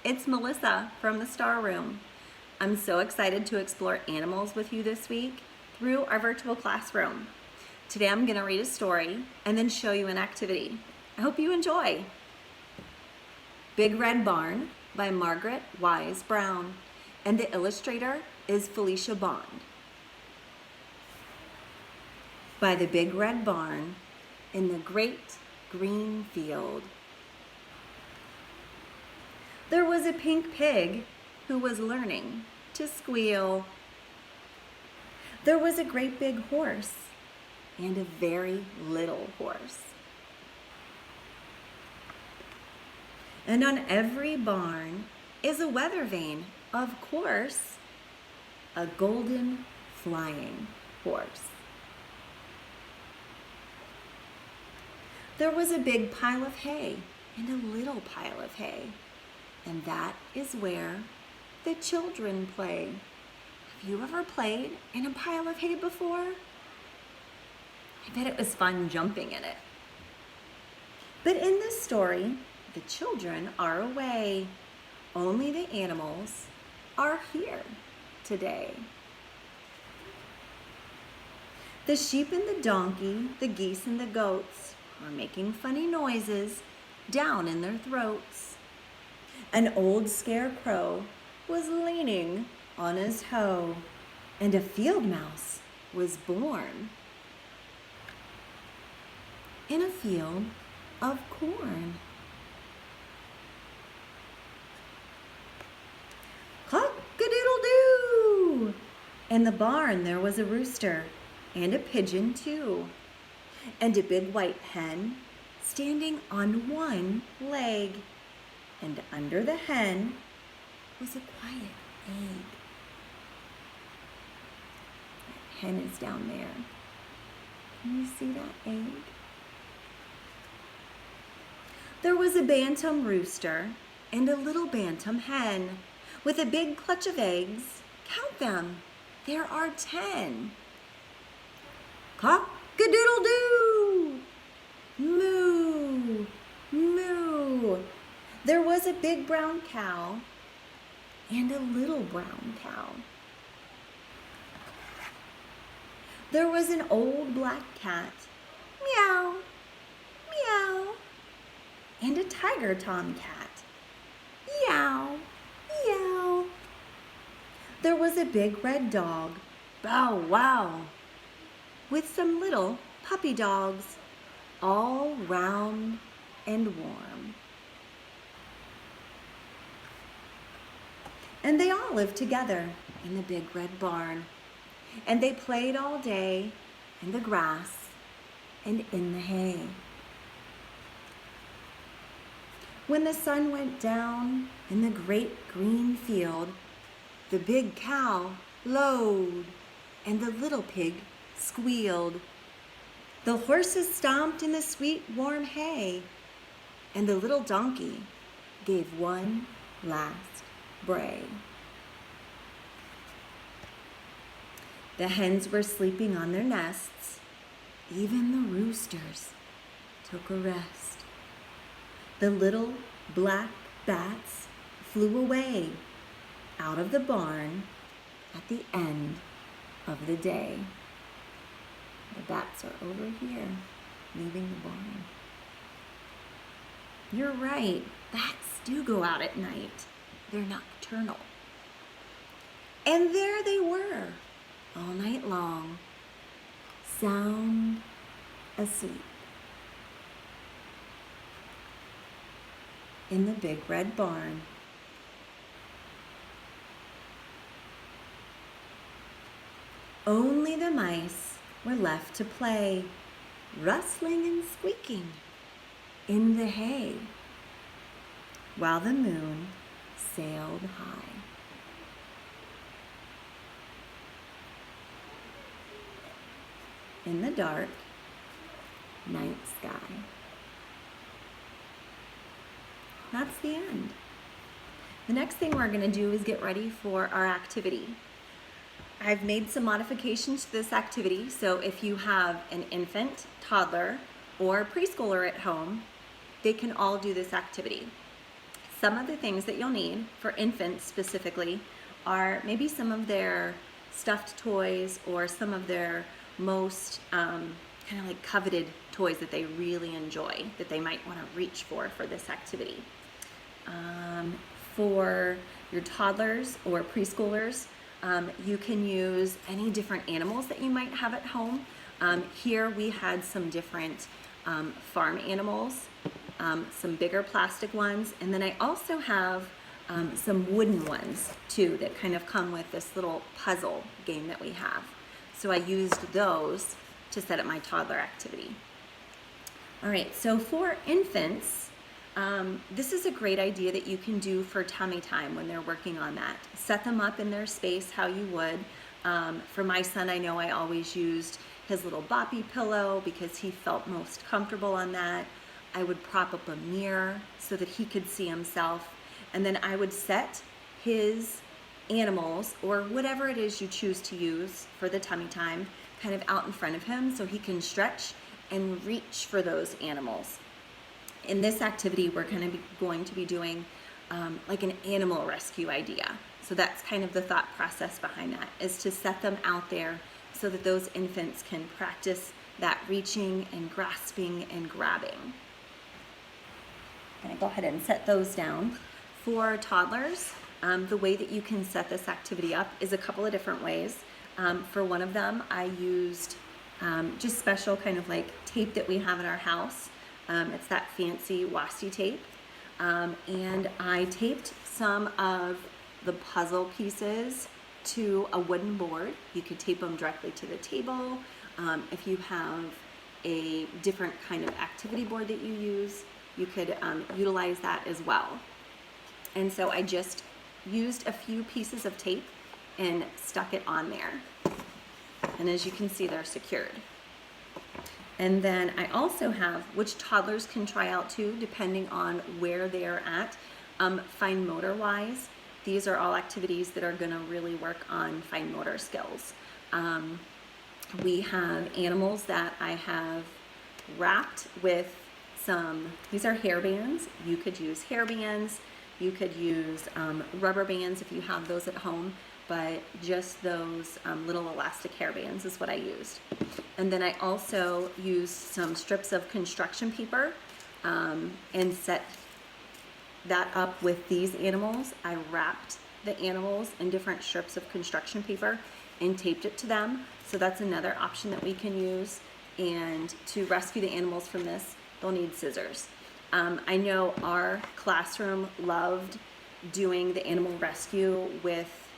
it's Melissa from the Star Room. I'm so excited to explore animals with you this week through our virtual classroom. Today I'm going to read a story and then show you an activity. I hope you enjoy. Big Red Barn by Margaret Wise Brown, and the illustrator is Felicia Bond. By the big red barn in the great green field, there was a pink pig who was learning to squeal. There was a great big horse and a very little horse. And on every barn is a weather vane, of course, a golden flying horse. There was a big pile of hay and a little pile of hay, and that is where the children play. Have you ever played in a pile of hay before? I bet it was fun jumping in it. But in this story, the children are away. Only the animals are here today. The sheep and the donkey, the geese and the goats are making funny noises down in their throats. An old scarecrow was leaning on his hoe, and a field mouse was born in a field of corn. Cock-a-doodle-doo! In the barn there was a rooster and a pigeon too, and a big white hen standing on one leg, and under the hen was a quiet egg. That hen is down there. Can you see that egg? There was a bantam rooster and a little bantam hen with a big clutch of eggs. Count them. There are 10. Cock-a-doodle-doo! Moo! Moo! There was a big brown cow and a little brown cow. There was an old black cat, meow, meow, and a tiger tomcat, meow, meow. There was a big red dog, bow wow, with some little puppy dogs, all round and warm. And they all lived together in the big red barn, and they played all day in the grass and in the hay. When the sun went down in the great green field, the big cow lowed and the little pig squealed. The horses stomped in the sweet warm hay, and the little donkey gave one last bray. The hens were sleeping on their nests. Even the roosters took a rest. The little black bats flew away out of the barn at the end of the day. The bats are over here, leaving the barn. You're right, bats do go out at night. They're nocturnal. And there they were, all night long, sound asleep in the big red barn. Only the mice were left to play, rustling and squeaking in the hay, while the moon sailed high. In the dark night sky. That's the end. The next thing we're going to do is get ready for our activity. I've made some modifications to this activity, so if you have an infant, toddler, or preschooler at home, they can all do this activity. some of the things that you'll need for infants specifically are maybe some of their stuffed toys or some of their most kind of like coveted toys that they really enjoy, that they might want to reach for this activity. For your toddlers or preschoolers, you can use any different animals that you might have at home. Here we had some different farm animals, some bigger plastic ones, and then I also have some wooden ones too that kind of come with this little puzzle game that we have. So I used those to set up my toddler activity. All right, so for infants, this is a great idea that you can do for tummy time when they're working on that. Set them up in their space how you would. For my son, I know I always used his little boppy pillow because he felt most comfortable on that. I would prop up a mirror so that he could see himself, and then I would set his animals or whatever it is you choose to use for the tummy time kind of out in front of him so he can stretch and reach for those animals. In this activity, we're going to be doing like an animal rescue idea. So that's kind of the thought process behind that, is to set them out there so that those infants can practice that reaching and grasping and grabbing. I'm gonna go ahead and set those down. For toddlers, the way that you can set this activity up is a couple of different ways. For one of them, I used just special kind of like tape that we have in our house. It's that fancy washi tape. And I taped some of the puzzle pieces to a wooden board. You could tape them directly to the table. If you have a different kind of activity board that you use, you could utilize that as well. And so I just used a few pieces of tape and stuck it on there. And as you can see, they're secured. And then I also have, which toddlers can try out too, depending on where they are at, fine motor wise. These are all activities that are gonna really work on fine motor skills. We have animals that I have wrapped with these are hair bands. You could use hair bands. You could use rubber bands if you have those at home, but just those little elastic hair bands is what I used. And then I also used some strips of construction paper and set that up with these animals. I wrapped the animals in different strips of construction paper and taped it to them. So that's another option that we can use. And to rescue the animals from this, they'll need scissors. I know our classroom loved doing the animal rescue with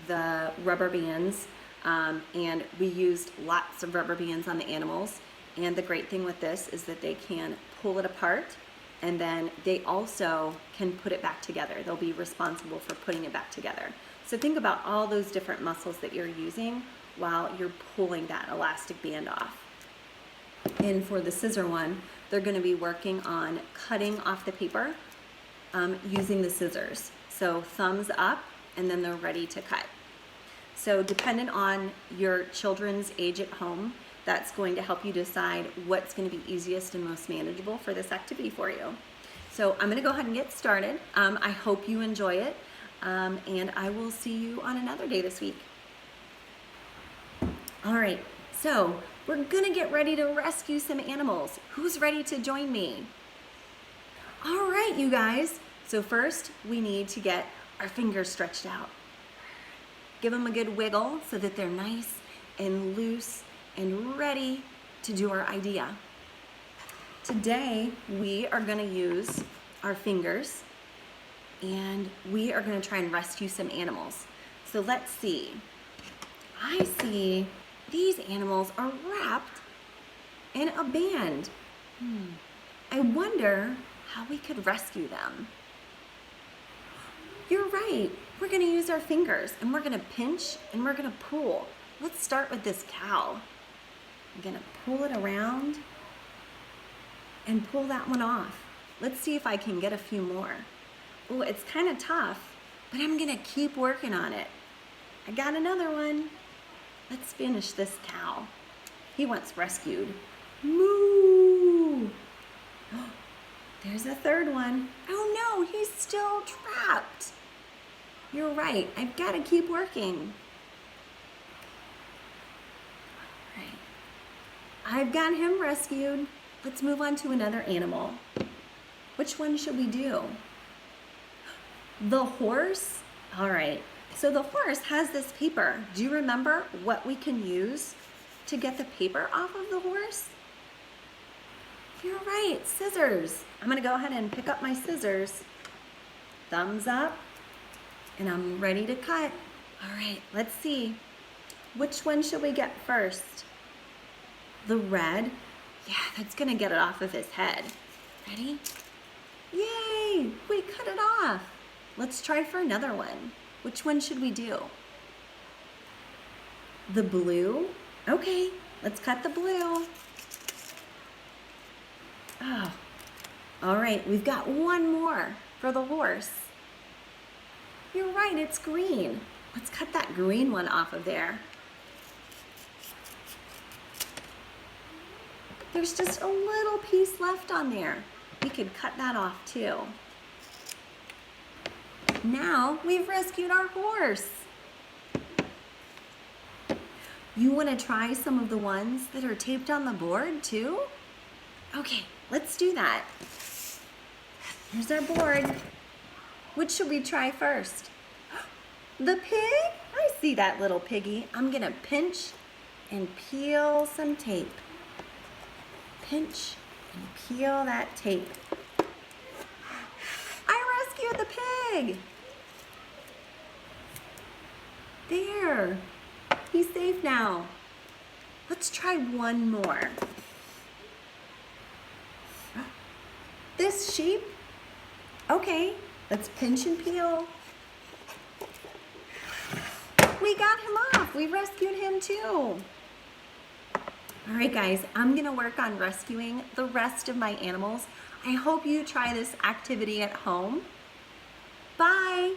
the rubber bands, and we used lots of rubber bands on the animals. And the great thing with this is that they can pull it apart, and then they also can put it back together. They'll be responsible for putting it back together. So think about all those different muscles that you're using while you're pulling that elastic band off. And for the scissor one, they're going to be working on cutting off the paper using the scissors. So thumbs up, and then they're ready to cut. So dependent on your children's age at home, that's going to help you decide what's going to be easiest and most manageable for this activity for you. So I'm going to go ahead and get started. I hope you enjoy it, and I will see you on another day this week. All right, so we're going to get ready to rescue some animals. Who's ready to join me? All right, you guys. So first, we need to get our fingers stretched out. Give them a good wiggle so that they're nice and loose and ready to do our idea. Today, we are going to use our fingers, and we are going to try and rescue some animals. So let's see. I see these animals are wrapped in a band. I wonder how we could rescue them. You're right. We're going to use our fingers, and we're going to pinch and we're going to pull. Let's start with this cow. I'm going to pull it around and pull that one off. Let's see if I can get a few more. Oh, it's kind of tough, but I'm going to keep working on it. I got another one. Let's finish this cow. He wants rescued. Moo! There's a third one. Oh no, he's still trapped. You're right, I've got to keep working. All right. I've got him rescued. Let's move on to another animal. Which one should we do? The horse? All right, so the horse has this paper. Do you remember what we can use to get the paper off of the horse? You're right, scissors. I'm gonna go ahead and pick up my scissors. Thumbs up, and I'm ready to cut. All right, let's see. Which one should we get first? The red? Yeah, that's gonna get it off of his head. Ready? Yay, we cut it off. Let's try for another one. Which one should we do? The blue? Okay, let's cut the blue. Oh, all right, we've got one more for the horse. You're right, it's green. Let's cut that green one off of there. There's just a little piece left on there. We could cut that off too. Now we've rescued our horse. You want to try some of the ones that are taped on the board too? Okay, let's do that. Here's our board. Which should we try first? The pig? I see that little piggy. I'm gonna pinch and peel some tape. Pinch and peel that tape. I rescued the pig. There, he's safe now. Let's try one more. This sheep? Okay, let's pinch and peel. We got him off. We rescued him too. All right, guys, I'm gonna work on rescuing the rest of my animals. I hope you try this activity at home. Bye.